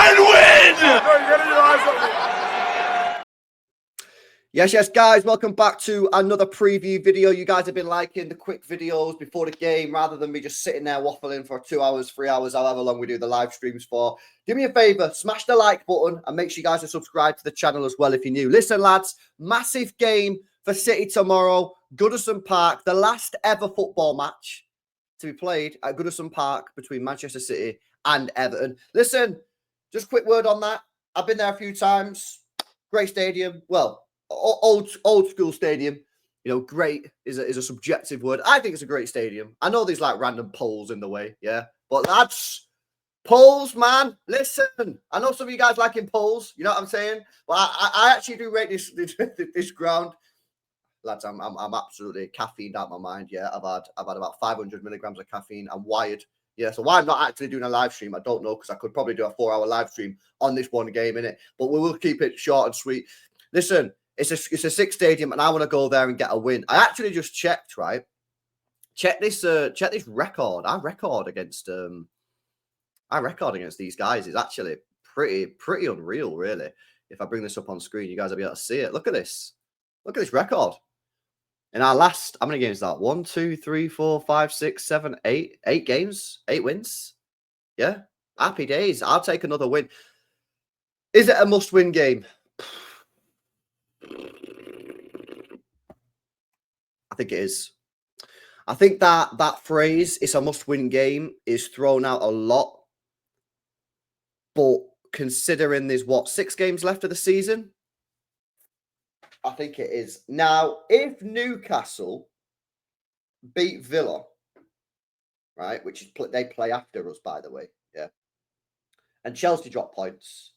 and win! Yes, guys, welcome back to another preview video. You guys have been liking the quick videos before the game rather than me just sitting there waffling for 2 hours, 3 hours, however long we do the live streams for. Do me a favor, smash the like button and make sure you guys are subscribed to the channel as well if you're new. Listen, lads, massive game for City tomorrow. Goodison Park, the last ever football match to be played at Goodison Park between Manchester City and Everton. Listen, just a quick word on that. I've been there a few times. Great stadium. Well, old school stadium. You know, great is a subjective word. I think it's a great stadium. I know there's like random poles in the way, yeah. But lads, poles, man. Listen, I know some of you guys like in poles. You know what I'm saying? But I actually do rate this ground. Lads, I'm absolutely caffeined out my mind. Yeah, I've had about 500 milligrams of caffeine. I'm wired. Yeah, so why I'm not actually doing a live stream, I don't know, because I could probably do a 4-hour live stream on this one game, innit? But we will keep it short and sweet. Listen, it's a sick stadium, and I want to go there and get a win. I actually just checked, right? Check this record. Our record against these guys is actually pretty unreal, really. If I bring this up on screen, you guys will be able to see it. Look at this. Look at this record. In our last, how many games is that? 1, 2, 3, 4, 5, 6, 7, 8. 8 games, 8 wins. Yeah, happy days. I'll take another win. Is it a must-win game? I think it is. I think that phrase, it's a must-win game, is thrown out a lot. But considering there's, 6 games left of the season? I think it is. Now, if Newcastle beat Villa, right, which is they play after us, by the way, yeah, and Chelsea drop points,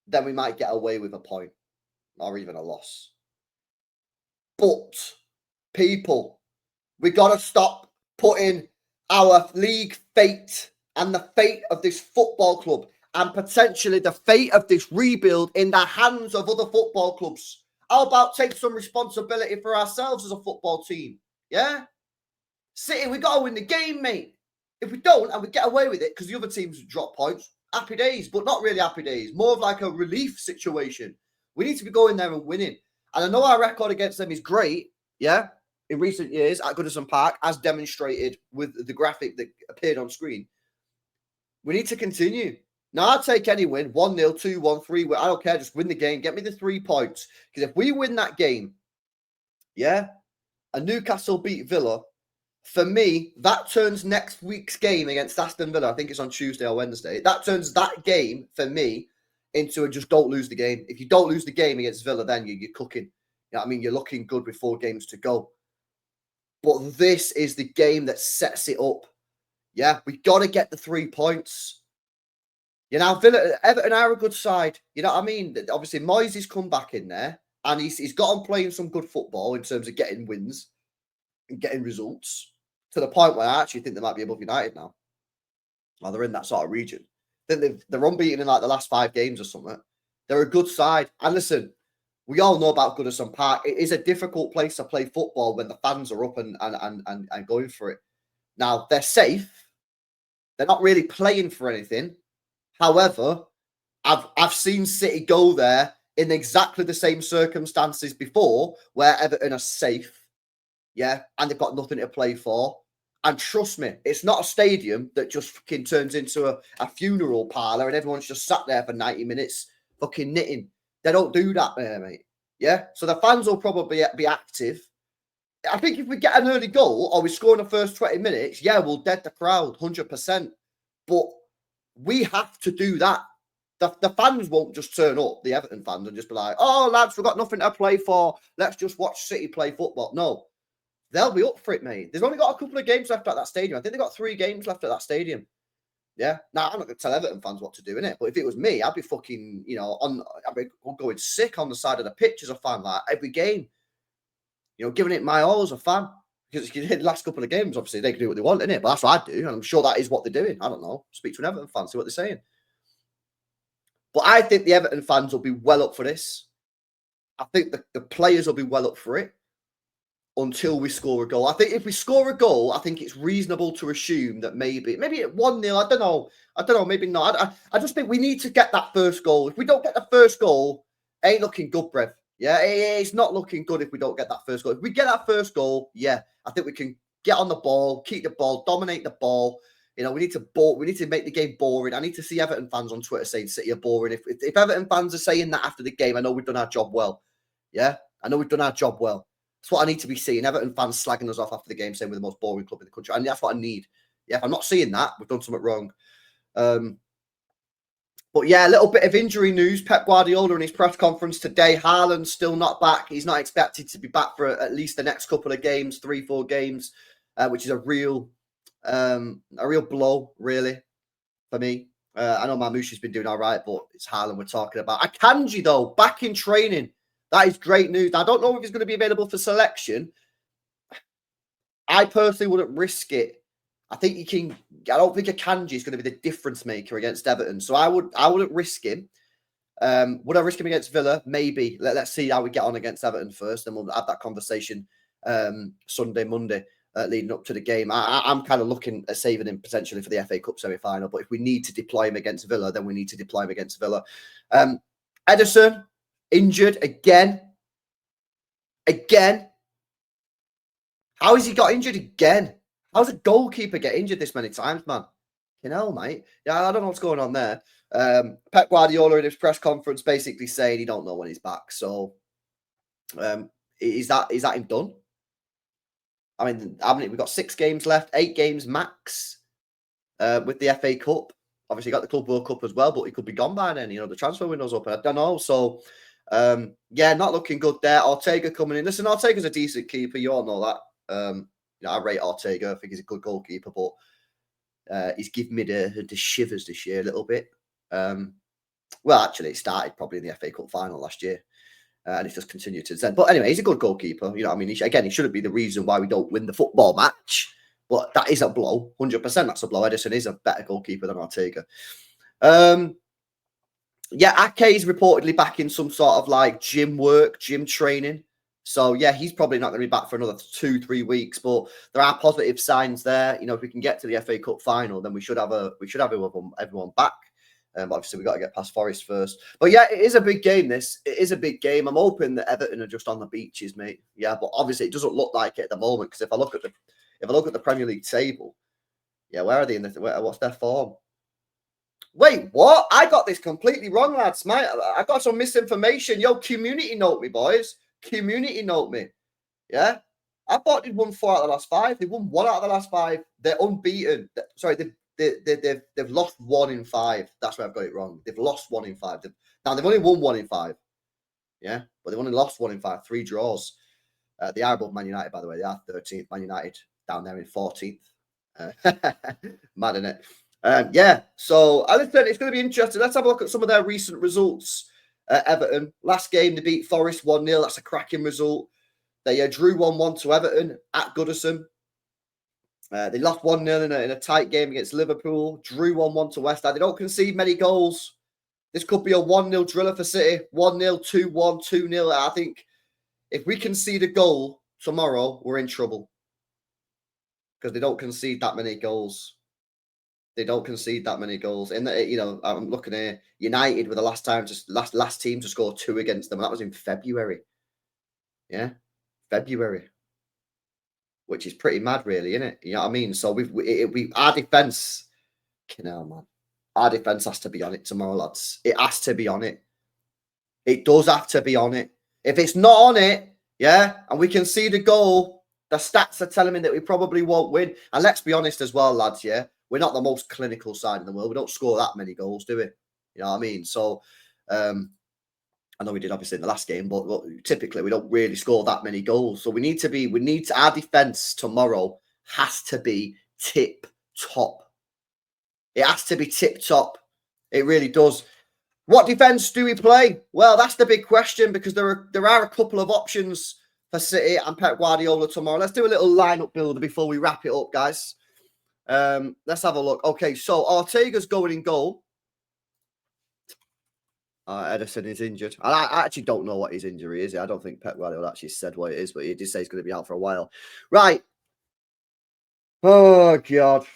then we might get away with a point or even a loss. But, people, we got to stop putting our league fate and the fate of this football club and potentially the fate of this rebuild in the hands of other football clubs. How about take some responsibility for ourselves as a football team? Yeah? City, we got to win the game, mate. If we don't and we get away with it because the other teams drop points, happy days, but not really happy days. More of like a relief situation. We need to be going there and winning. And I know our record against them is great, yeah, in recent years at Goodison Park, as demonstrated with the graphic that appeared on screen. We need to continue. Now, I'll take any win, 1-0, 2-1, 3-1. I don't care. Just win the game. Get me the 3 points. Because if we win that game, yeah, and Newcastle beat Villa, for me, that turns next week's game against Aston Villa, I think it's on Tuesday or Wednesday, that turns that game, for me, into a just don't lose the game. If you don't lose the game against Villa, then you're cooking. You know what I mean? You're looking good with 4 games to go. But this is the game that sets it up. Yeah, we got to get the 3 points. You know, Everton are a good side. You know what I mean? Obviously, Moyes' come back in there, and he's got on playing some good football in terms of getting wins and getting results, to the point where I actually think they might be above United now. Well, they're in that sort of region. They're unbeaten in like the last 5 games or something. They're a good side. And listen, we all know about Goodison Park. It is a difficult place to play football when the fans are up and going for it. Now, they're safe. They're not really playing for anything. However, I've seen City go there in exactly the same circumstances before, where Everton are safe, yeah, and they've got nothing to play for. And trust me, it's not a stadium that just fucking turns into a funeral parlour and everyone's just sat there for 90 minutes fucking knitting. They don't do that there, mate. Yeah, so the fans will probably be active. I think if we get an early goal or we score in the first 20 minutes, yeah, we'll dead the crowd, 100%. But we have to do that. The fans won't just turn up, the Everton fans, and just be like, oh, lads, we've got nothing to play for. Let's just watch City play football. No, they'll be up for it, mate. They've only got a couple of games left at that stadium. I think they've got 3 games left at that stadium. Yeah. Now, I'm not going to tell Everton fans what to do, innit? But if it was me, I'd be fucking, you know, I'd be going sick on the side of the pitch as a fan, like every game. You know, giving it my all as a fan. Because the last couple of games, obviously, they can do what they want, innit? But that's what I do. And I'm sure that is what they're doing. I don't know. Speak to an Everton fan, see what they're saying. But I think the Everton fans will be well up for this. I think the players will be well up for it. until we score a goal. I think if we score a goal, I think it's reasonable to assume that maybe at 1-0, I don't know, maybe not. I just think we need to get that first goal. If we don't get the first goal, it ain't looking good, Brev. Yeah, it's not looking good if we don't get that first goal. If we get that first goal, yeah, I think we can get on the ball, keep the ball, dominate the ball. You know, we need to make the game boring. I need to see Everton fans on Twitter saying City are boring. If Everton fans are saying that after the game, I know we've done our job well. Yeah, I know we've done our job well. That's what I need to be seeing. Everton fans slagging us off after the game, saying we're the most boring club in the country. And that's what I need. Yeah, if I'm not seeing that, we've done something wrong. But yeah, a little bit of injury news. Pep Guardiola in his press conference today. Haaland's still not back. He's not expected to be back for at least the next couple of games, 3-4 games, which is a real blow, really, for me. I know Mamouche's been doing all right, but it's Haaland we're talking about. Akanji, though, back in training. That is great news. Now, I don't know if he's going to be available for selection. I personally wouldn't risk it. I think you can. I don't think Akanji is going to be the difference maker against Everton. So I wouldn't risk him. Would I risk him against Villa? Maybe. Let's see how we get on against Everton first, and we'll have that conversation Sunday, Monday, leading up to the game. I'm kind of looking at saving him potentially for the FA Cup semi-final. But if we need to deploy him against Villa, then we need to deploy him against Villa. Ederson injured again. How has he got injured again? How's a goalkeeper get injured this many times, man? You know, mate. Yeah, I don't know what's going on there. Pep Guardiola in his press conference basically saying he don't know when he's back. So, is that him done? I mean, we've got 6 games left, 8 games max with the FA Cup. Obviously, got the Club World Cup as well, but he could be gone by then. You know, the transfer window's open. I don't know. So, yeah, not looking good there. Ortega coming in. Listen, Ortega's a decent keeper. You all know that. You know, I rate Ortega. I think he's a good goalkeeper, but he's given me the shivers this year a little bit. Well, actually, it started probably in the FA Cup final last year, and it's just continued since then. But anyway, he's a good goalkeeper. You know, I mean, he shouldn't be the reason why we don't win the football match, but that is a blow. 100%, that's a blow. Ederson is a better goalkeeper than Ortega. Yeah, Ake is reportedly back in some sort of like gym training. So, yeah, he's probably not going to be back for another 2-3 weeks, but there are positive signs there. You know, if we can get to the FA Cup final, then we should have everyone back. Obviously, we've got to get past Forest first. But, yeah, it is a big game, this. It is a big game. I'm hoping that Everton are just on the beaches, mate. Yeah, but obviously it doesn't look like it at the moment, because if I look at the Premier League table, yeah, where are they what's their form? Wait, what? I got this completely wrong, lads. I got some misinformation. Yo, community note me, boys. Community note me. Yeah? I thought they'd won 4 out of the last 5. They won 1 out of the last 5. They're unbeaten. Sorry, they've lost 1 in 5. That's where I've got it wrong. They've lost 1 in 5. Now, they've only won 1 in 5. Yeah? But they've only lost 1 in 5. 3 draws. They are above Man United, by the way. They are 13th. Man United down there in 14th. Mad, isn't it? Yeah, so as I said, it's going to be interesting. Let's have a look at some of their recent results. Everton, last game, they beat Forest 1-0. That's a cracking result. They drew 1-1 to Everton at Goodison. They lost 1-0 in a tight game against Liverpool. Drew 1-1 to West Ham. They don't concede many goals. This could be a 1-0 driller for City. 1-0, 2-1, 2-0. I think if we concede a goal tomorrow, we're in trouble. Because they don't concede that many goals. They don't concede that many goals. And you know, I'm looking at United were the last team to score 2 against them. And that was in February. Yeah, February, which is pretty mad, really, isn't it? You know what I mean? So our defense, man, our defense has to be on it tomorrow, lads. It has to be on it. It does have to be on it. If it's not on it, yeah, and we can see the goal, the stats are telling me that we probably won't win. And let's be honest as well, lads, yeah, we're not the most clinical side in the world. We don't score that many goals, do we? You know what I mean? So, I know we did obviously in the last game, but typically we don't really score that many goals. So our defense tomorrow has to be tip top. It has to be tip top. It really does. What defense do we play? Well, that's the big question, because there are a couple of options for City and Pep Guardiola tomorrow. Let's do a little lineup builder before we wrap it up, guys. Let's have a look. Okay, so Ortega's going in goal. Ederson is injured. I actually don't know what his injury is. I don't think Pep Guardiola actually said what it is, but he did say he's going to be out for a while. Right. Oh, God.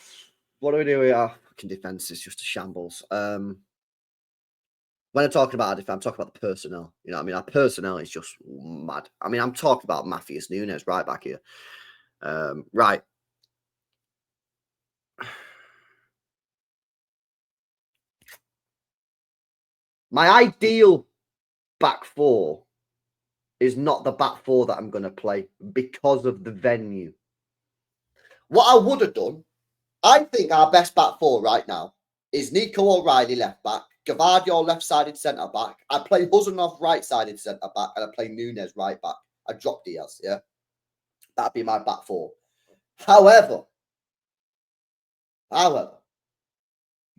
What do we do here? Fucking defence is just a shambles. When I'm talking about our defence, I'm talking about the personnel. You know what I mean? Our personnel is just mad. I mean, I'm talking about Matthias Nunes right back here. Right. My ideal back four is not the back four that I'm going to play because of the venue. What I would have done, I think our best back four right now is Nico O'Reilly left back, Gvardiol left-sided centre back. I play Huzanov right-sided centre back, and I play Nunes right back. I drop Diaz, yeah? That'd be my back four. However,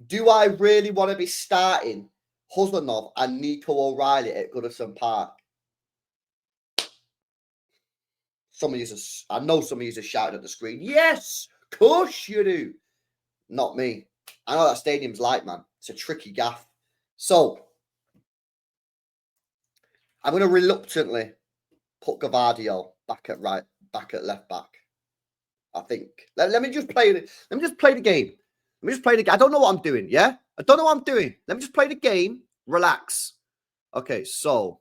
do I really want to be starting Huzanov and Nico O'Reilly at Goodison Park? I know some of you are shouting at the screen. Yes, of course you do. Not me. I know that stadium's like, man. It's a tricky gaff. So, I'm going to reluctantly put Gvardiol back at left back. I think. Let me just play it. Let me just play the game. Let me just play the game. I don't know what I'm doing, yeah? I don't know what I'm doing. Let me just play the game. Relax. Okay, so.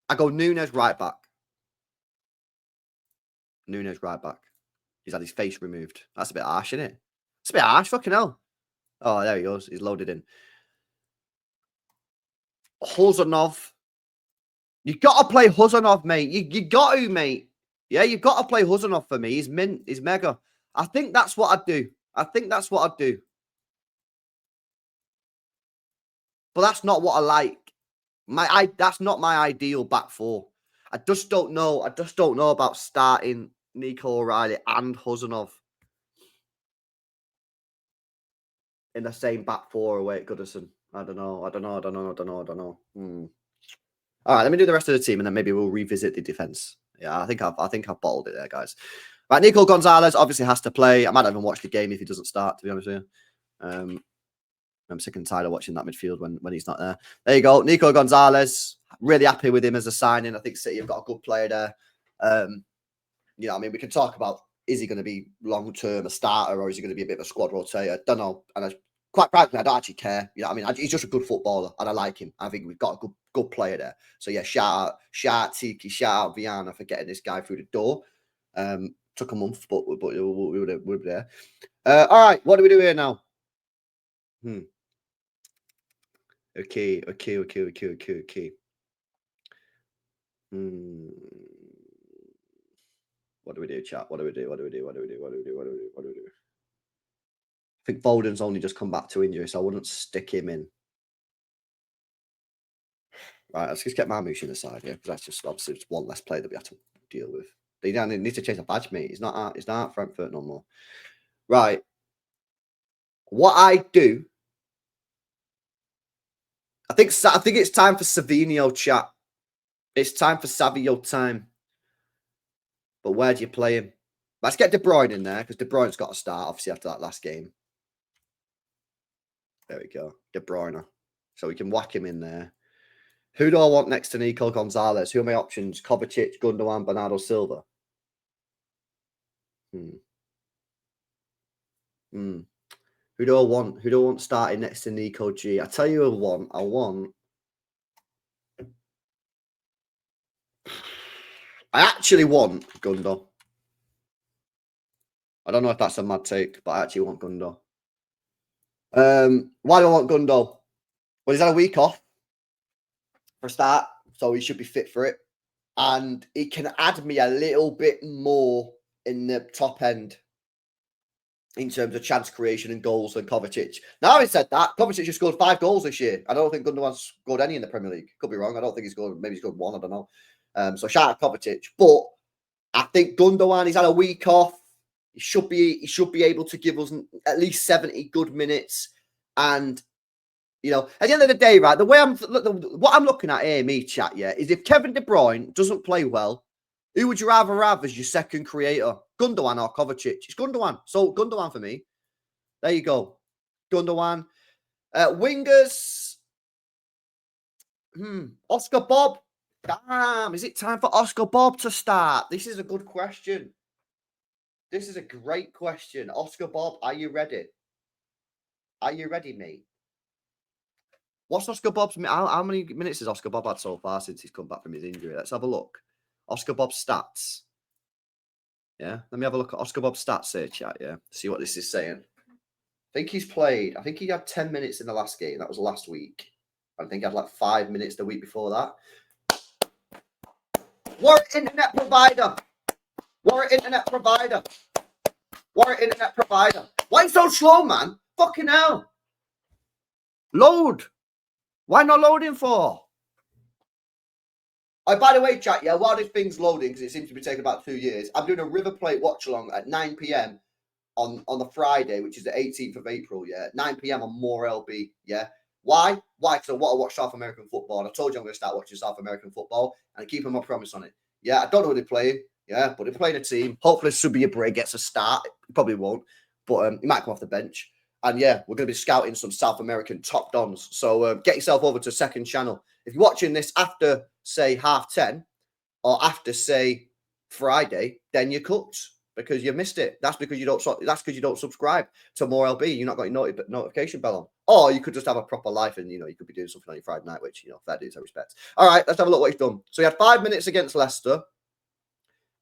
I go Nunes right back. Nunes right back. He's had his face removed. That's a bit harsh, isn't it? It's a bit harsh, fucking hell. Oh, there he goes. He's loaded in. Huzanov. You got to play Huzanov, mate. You got to, mate. Yeah, you got to play Huzanov for me. He's mint. He's mega. I think that's what I'd do. But that's not what I like. That's not my ideal back four. I just don't know. About starting Nico O'Reilly and Huzanov in the same back four away at Goodison. I don't know. All right, let me do the rest of the team, and then maybe we'll revisit the defense. Yeah, I think I've bottled it there, guys. Right, Nico Gonzalez obviously has to play. I might not even watch the game if he doesn't start, to be honest with you. I'm sick and tired of watching that midfield when he's not there. There you go, Nico Gonzalez. Really happy with him as a signing. I think City have got a good player there. You know, I mean, we can talk about, is he going to be long-term a starter, or is he going to be a bit of a squad rotator? I don't know. And quite frankly, I don't actually care. You know, I mean, he's just a good footballer, and I like him. I think we've got a good player there. So yeah, shout out Tiki, shout out Viana for getting this guy through the door. Took a month, but we were there. All right, what do we do here now? Okay. What do we do, chat? What do we do? I think Foden's only just come back to injury, so I wouldn't stick him in. Right, let's just get Marmoush in the side here, because that's just obviously just one less player that we have to deal with. They need to change the badge, mate. He's not at Frankfurt no more. Right. What I do, I think it's time for Savinho, chat. It's time for Savio time. But where do you play him? Let's get De Bruyne in there, because De Bruyne's got to start, obviously, after that last game. There we go. De Bruyne. So we can whack him in there. Who do I want next to Nico Gonzalez? Who are my options? Kovacic, Gundogan, Bernardo Silva. Who do I want? Who do I want starting next to Nico G? I tell you who I want. I actually want Gundo. I don't know if that's a mad take, but I actually want Gundo. Why do I want Gundo? Well, he's had a week off for a start, so he should be fit for it. And he can add me a little bit more in the top end in terms of chance creation and goals than Kovacic. Now, having said that, Kovacic has scored 5 goals this year. I don't think Gundogan's scored any in the Premier League. Could be wrong. I don't think he's scored. Maybe he's scored 1. I don't know. So shout out Kovacic. But I think Gundogan, he's had a week off. He should be able to give us at least 70 good minutes. And, you know, at the end of the day, right, what I'm looking at here, me chat, yeah, is if Kevin De Bruyne doesn't play well, who would you rather have as your second creator? Gundogan or Kovacic? It's Gundogan. So Gundogan for me. There you go. Gundogan. Wingers. Oscar Bob. Damn, is it time for Oscar Bob to start? This is a good question. This is a great question. Oscar Bob, are you ready? Are you ready, mate? What's Oscar Bob's... How many minutes has Oscar Bob had so far since he's come back from his injury? Let's have a look. Oscar Bob's stats. Yeah, let me have a look at Oscar Bob's stats here, chat, yeah? See what this is saying. I think he's played... I think he had 10 minutes in the last game. That was last week. I think he had like 5 minutes the week before that. Warwick Internet Provider. Warwick Internet Provider. Warwick Internet Provider. Why so slow, man? Fucking hell. Load. Why not loading for? Oh, by the way, chat, yeah, while this thing's loading, because it seems to be taking about 2 years, I'm doing a River Plate watch-along at 9 p.m. on the Friday, which is the 18th of April, yeah? 9 p.m. on More LB, yeah? Why? Why? Because I want to watch South American football, and I told you I'm going to start watching South American football, and I'm keeping my promise on it. Yeah, I don't know who they're playing, yeah, but they're playing a team. Hopefully Subia Bray gets a start. He probably won't, but he might come off the bench. And yeah, we're going to be scouting some South American top dons. So get yourself over to second channel. If you're watching this after, say, 10:30 or after, say, Friday, then you're cooked because you missed it. That's because you don't. That's because you don't subscribe to More LB. You're not got your notification bell on. Or you could just have a proper life and you could be doing something on your Friday night, which fair dues, I respect. All right, let's have a look what he's done. So he had 5 minutes against Leicester,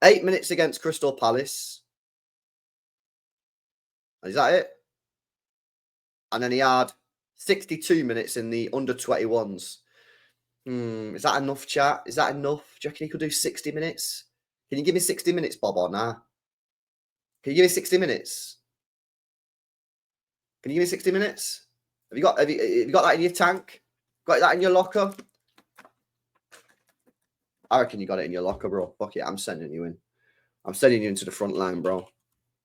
8 minutes against Crystal Palace. Is that it? And then he had 62 minutes in the under-21s. Is that enough, chat? Is that enough? Do you reckon he could do 60 minutes? Can you give me 60 minutes, Bob, or nah? Can you give me 60 minutes? Can you give me 60 minutes? Have you got that in your tank? Got that in your locker? I reckon you got it in your locker, bro. Fuck it, I'm sending you in. I'm sending you into the front line, bro.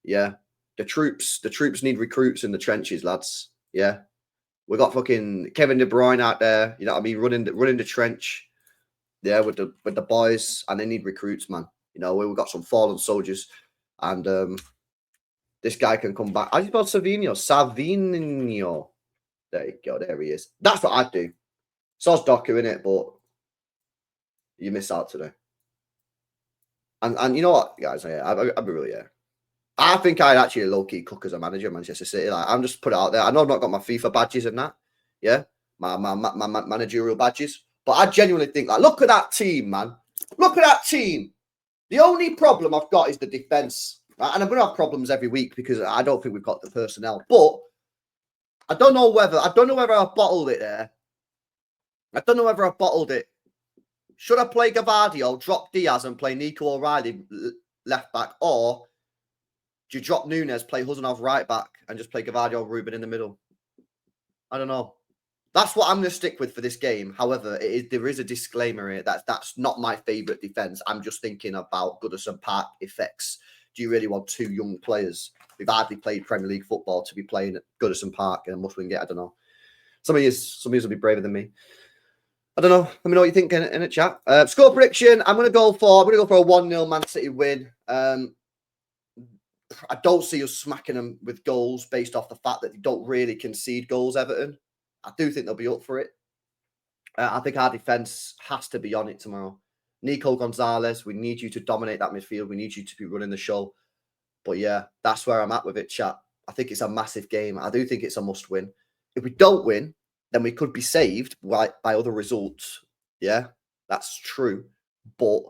Yeah. The troops need recruits in the trenches, lads. Yeah. We got fucking Kevin De Bruyne out there, you know what I mean, running the trench, yeah, with the boys, and they need recruits, man. We've got some fallen soldiers, and this guy can come back. How do you spell Savinho? Savinho. There you go. There he is. That's what I'd do. So's Docker in it, but you miss out today. And you know what, guys? I'd be really I think I'd actually low-key cook as a manager of Manchester City. Like, I'm just put it out there. I know I've not got my FIFA badges and that. Yeah. My managerial badges. But I genuinely think, like, look at that team, man. Look at that team. The only problem I've got is the defence. Right? And I'm going to have problems every week because I don't think we've got the personnel. But I don't know whether I've bottled it there. I don't know whether I've bottled it. Should I play Gavardio, drop Diaz and play Nico O'Reilly left back, or do you drop Nunes, play Huzanov right back, and just play Gavardio Ruben in the middle? I don't know. That's what I'm going to stick with for this game. However, there is a disclaimer here. That's not my favourite defence. I'm just thinking about Goodison Park effects. Do you really want 2 young players who've hardly played Premier League football to be playing at Goodison Park in a must-win game? I don't know. Some of you will be braver than me. I don't know. Let me know what you think in the chat. Score prediction. I'm going to go for a 1-0 Man City win. I don't see us smacking them with goals based off the fact that they don't really concede goals, Everton. I do think they'll be up for it. I think our defence has to be on it tomorrow. Nico Gonzalez, we need you to dominate that midfield. We need you to be running the show. But yeah, that's where I'm at with it, chat. I think it's a massive game. I do think it's a must-win. If we don't win, then we could be saved by other results. Yeah, that's true. But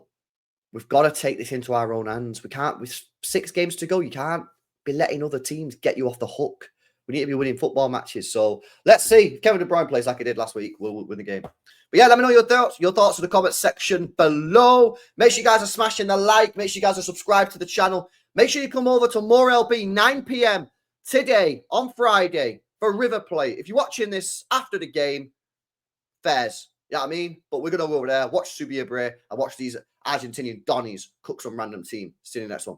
we've got to take this into our own hands. We can't, with 6 games to go, you can't be letting other teams get you off the hook. We need to be winning football matches. So let's see. If Kevin De Bruyne plays like he did last week, we'll win the game. But yeah, let me know your thoughts in the comment section below. Make sure you guys are smashing the like. Make sure you guys are subscribed to the channel. Make sure you come over to More LB 9 p.m. today on Friday for River Plate. If you're watching this after the game, fairs. You know what I mean? But we're going to go over there, watch Subia Bray, and watch these Argentinian Donnies cook some random team. See you in the next one.